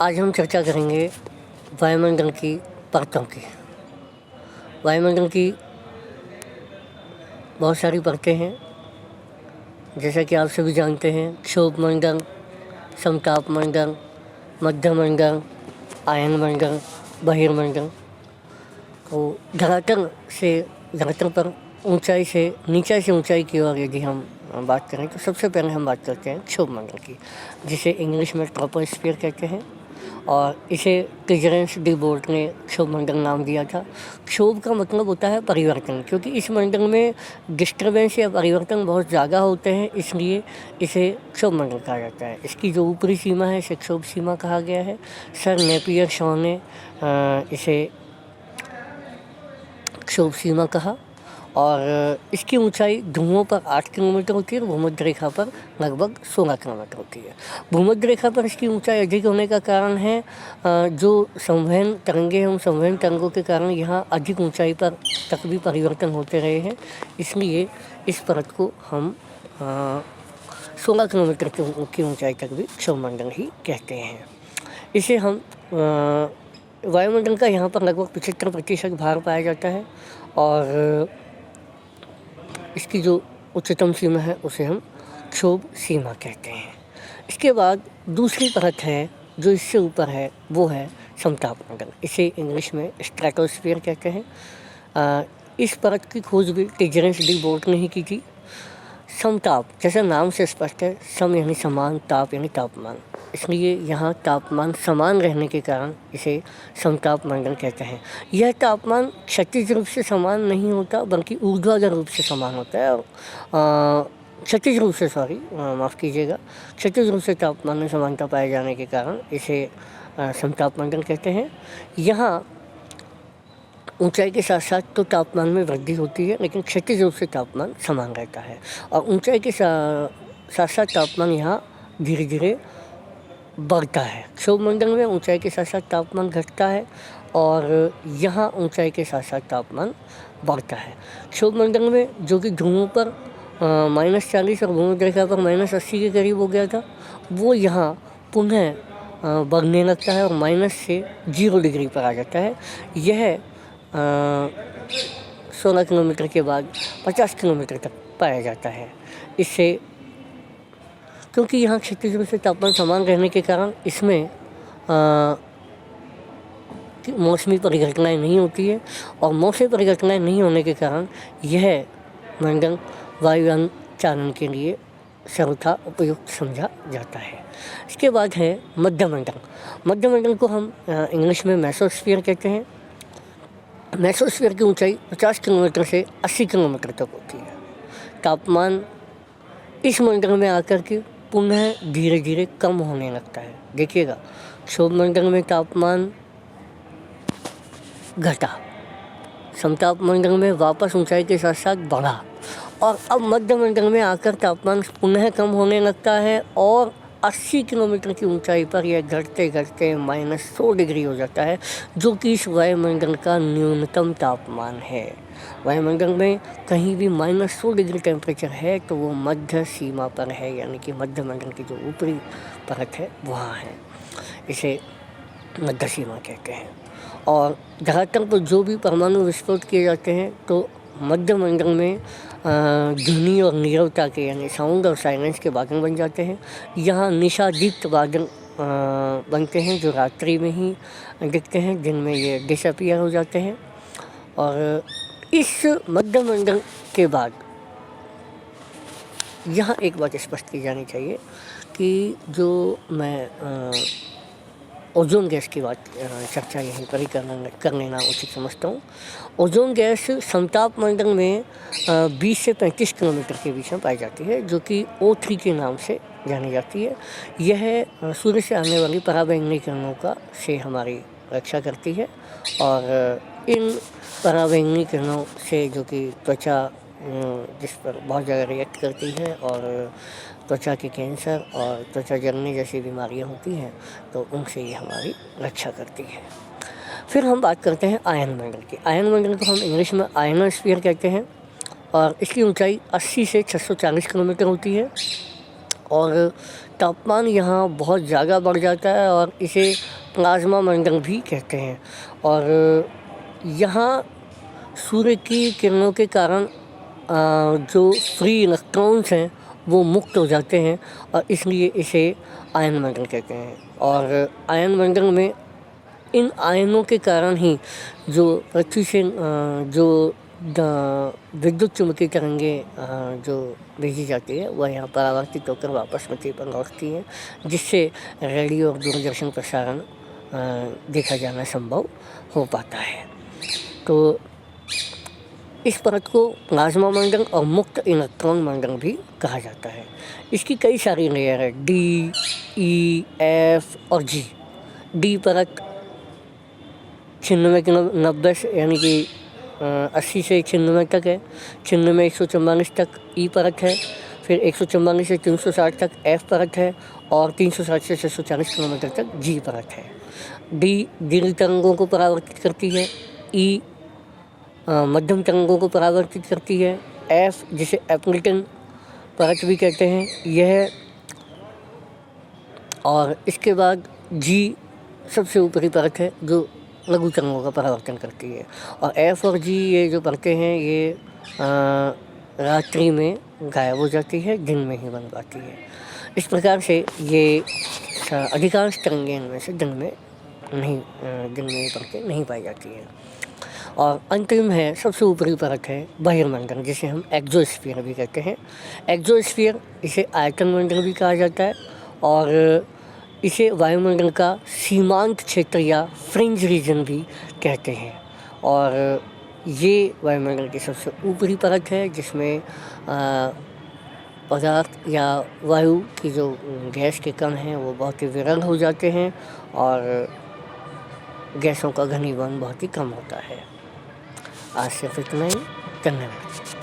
आज हम चर्चा करेंगे वायुमंडल की परतों की। वायुमंडल की बहुत सारी परतें हैं, जैसा कि आप सभी जानते हैं। क्षोभ मंडल, समताप मंडल, मध्य मंडल, आयन मंडल, बहिर्मंडल। तो धरातल पर ऊंचाई से नीचे से ऊंचाई की ओर यदि हम बात करें तो सबसे पहले हम बात करते हैं क्षोभ मंडल की, जिसे इंग्लिश में ट्रोपोस्फीयर कहते हैं, और इसे क्लियरेंस डी बोर्ट ने क्षोभ मंडल नाम दिया था। क्षोभ का मतलब होता है परिवर्तन, क्योंकि इस मंडल में डिस्टर्बेंस या परिवर्तन बहुत ज़्यादा होते हैं, इसलिए इसे क्षोभ मंडल कहा जाता है। इसकी जो ऊपरी सीमा है इसे क्षोभ सीमा कहा गया है। सर नेपियर शॉ ने इसे क्षोभ सीमा कहा, और इसकी ऊंचाई ध्रुवों पर 8 किलोमीटर होती है और भूमध्य रेखा पर लगभग 16 किलोमीटर होती है। भूमध्य रेखा पर इसकी ऊंचाई अधिक होने का कारण है जो संवहन तरंगे हैं, उन संवहन तरंगों के कारण यहाँ अधिक ऊंचाई पर तक भी परिवर्तन होते रहे हैं, इसलिए इस परत को हम 16 किलोमीटर की ऊंचाई तक भी क्षोभ मंडल ही कहते हैं। इसे हम वायुमंडल का यहाँ पर लगभग 75% भार पाया जाता है, और इसकी जो उच्चतम सीमा है उसे हम क्षोभ सीमा कहते हैं। इसके बाद दूसरी परत है जो इससे ऊपर है, वो है समताप मंडल। इसे इंग्लिश में स्ट्रेटोस्फीयर कहते हैं। इस परत की खोज भी क्लियरेंस डी बोर्ट ने ही की थी। समताप, जैसा नाम से स्पष्ट है, सम यानी समान, ताप यानी तापमान, इसलिए यहाँ तापमान समान रहने के कारण इसे समताप मंडल कहते हैं। यह तापमान क्षैतिज रूप से समान नहीं होता, बल्कि ऊर्ध्वाधर रूप से समान होता है। क्षैतिज रूप से माफ़ कीजिएगा, क्षैतिज रूप से तापमान में समानता पाए जाने के कारण इसे समताप मंडल कहते हैं। यहाँ ऊंचाई के साथ साथ तो तापमान में वृद्धि होती है, लेकिन क्षैतिज रूप से तापमान समान रहता है, और ऊंचाई के साथ साथ तापमान यहाँ धीरे धीरे बढ़ता है। क्षोभ मंडल में ऊंचाई के साथ साथ तापमान घटता है, और यहाँ ऊंचाई के साथ साथ तापमान बढ़ता है। क्षोभ मंडल में जो कि ध्रुवों पर -40 और भूमध्य रेखा पर -80 के करीब हो गया था, वो यहाँ पुनः बढ़ने लगता है और माइनस से 0 डिग्री पर आ जाता है। यह 16 किलोमीटर के बाद 50 किलोमीटर तक पाया जाता है। इससे, क्योंकि यहाँ क्षैतिज रूप से तापमान समान रहने के कारण इसमें मौसमी परिघटनाएं नहीं होती है, और मौसमी परिघटनाएं नहीं होने के कारण यह मंडल वायुयान चालन के लिए सर्वथा उपयुक्त समझा जाता है। इसके बाद है मध्य मंडल। मध्य मंडल को हम इंग्लिश में मेसोस्फीयर कहते हैं। मेसोस्फीयर की ऊंचाई 50 किलोमीटर से 80 किलोमीटर तक होती है। तापमान इस मंडल में आकर के पुनः धीरे धीरे कम होने लगता है। देखिएगा, क्षोभ मंडल में तापमान घटा, समताप मंडल में वापस ऊंचाई के साथ साथ बढ़ा, और अब मध्य मंडल में आकर तापमान पुनः कम होने लगता है, और 80 किलोमीटर की ऊंचाई पर यह घटते घटते -100 डिग्री हो जाता है, जो कि इस वायुमंडल का न्यूनतम तापमान है। वायुमंडल में कहीं भी -100 डिग्री टेम्परेचर है तो वो मध्य सीमा पर है, यानी कि मध्य मंडल की जो ऊपरी परत है वहाँ है। इसे मध्य सीमा कहते हैं। और धरातल पर जो भी परमाणु विस्फोट किए जाते हैं तो मध्य मंडल में ध्वनि और नीरवता के, यानी साउंड और साइलेंस के बादल बन जाते हैं। यहाँ निशादीप्त बादल बनते हैं जो रात्रि में ही दिखते हैं, दिन में ये डिसअपियर हो जाते हैं। और इस मध्य मंडल के बाद यहाँ एक बात स्पष्ट की जानी चाहिए कि जो मैं ओजोन गैस की बात चर्चा यहीं पर ही कर लेना उचित समझता हूँ। ओजोन गैस समताप मंडल में 20 से 35 किलोमीटर के बीच में पाई जाती है, जो कि O3 के नाम से जानी जाती है। यह सूर्य से आने वाली पराबैंगनी किरणों से हमारी रक्षा करती है, और इन पराबैंगनी किरणों से जो कि त्वचा जिस पर बहुत ज़्यादा रिएक्ट करती है, और त्वचा के कैंसर और त्वचा जलने जैसी बीमारियां होती हैं, तो उनसे ये हमारी रक्षा करती है। फिर हम बात करते हैं आयन मंडल की। आयन मंडल को हम इंग्लिश में आयनोस्फीयर कहते हैं, और इसकी ऊंचाई 80 से 640 किलोमीटर होती है, और तापमान यहाँ बहुत ज़्यादा बढ़ जाता है और इसे प्लाज्मा मंडल भी कहते हैं। और यहाँ सूर्य की किरणों के कारण जो फ्री इलेक्ट्रॉन्स हैं वो मुक्त हो जाते हैं और इसलिए इसे आयन मंडल कहते हैं। और आयन मंडल में इन आयनों के कारण ही जो पृथ्वी से जो विद्युत चुम्बकीय तरंगें जो भेजी जाती है वह यहाँ परावर्तित होकर वापस पृथ्वी पर लौटती हैं, जिससे रेडियो और दूरदर्शन प्रसारण देखा जाना संभव हो पाता है। तो इस परत को प्लाज्मा मंडल और मुक्त इलेक्ट्रॉन मंडल भी कहा जाता है। इसकी कई सारी लेयर है, डी, ई, एफ और जी। डी परत 96 यानी कि 80 से 96 तक है, 96 144 तक ई परत है, फिर 144 से 360 तक एफ परत है और 360 से 640 किलोमीटर तक जी परत है। डी दीर्घ तरंगों को परावर्तित करती है, ई मध्यम तरंगों को परावर्तित करती है, एफ जिसे एपल्टन परत भी कहते हैं यह, और इसके बाद जी सबसे ऊपरी परत है जो लघु तरंगों का परावर्तन करती है। और एफ और जी ये जो परतें हैं ये रात्रि में गायब हो जाती है, दिन में ही बन पाती है। इस प्रकार से ये अधिकांश तरंगें इनमें से दिन में ये परतें नहीं पाई जाती हैं। और अंतिम है, सबसे ऊपरी परत है बहिर्मंडल, जिसे हम एक्सोस्फीयर भी कहते हैं। एक्सोस्फीयर इसे आयतन मंडल भी कहा जाता है और इसे वायुमंडल का सीमांत क्षेत्र या फ्रिंज रीजन भी कहते हैं। और ये वायुमंडल की सबसे ऊपरी परत है जिसमें पदार्थ या वायु की जो गैस के कण हैं वो बहुत ही विरल हो जाते हैं और गैसों का घनीभवन बहुत ही कम होता है। आज सिर्फ इतना ही। धन्यवाद।